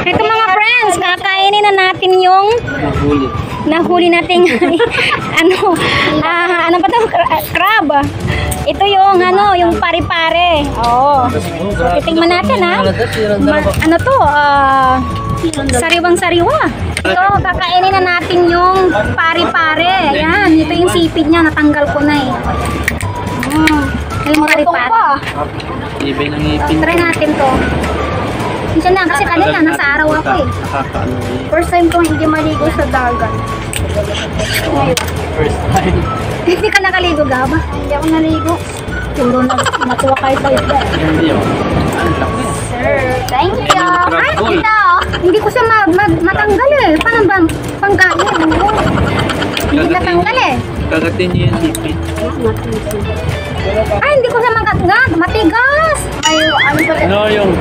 Ito mga friends, kakainin na natin yung nahuli nating ano ba to? Crab. Ito yung yung pare-pare. Oo. So, titingnan natin ha. Ano to? Sariwang-sariwa. Ito, kakainin na natin yung pare-pare. Ayan, ito yung sipid niya. Natanggal ko na eh. Yung pare-pare. Ibay ng ngipin. Try natin to. Minsan na, kasi kanina, nasa araw ako eh. First time kong hindi maligo sa dagat. First time. Hindi ka nakaligo, Gab? Hindi ako naligo. Puro na natuwa kayo sa isla. Hindi oh. Ang laki. Sir, thank you. Ay, kita oh. Hindi ko siya matanggal eh. Paano ba? Pangkain. Hindi natanggal eh. Kagatin niyo yung ngipin. Ay, hindi ko siya magatgat. Matigas. Ay, ano ba? Ano yung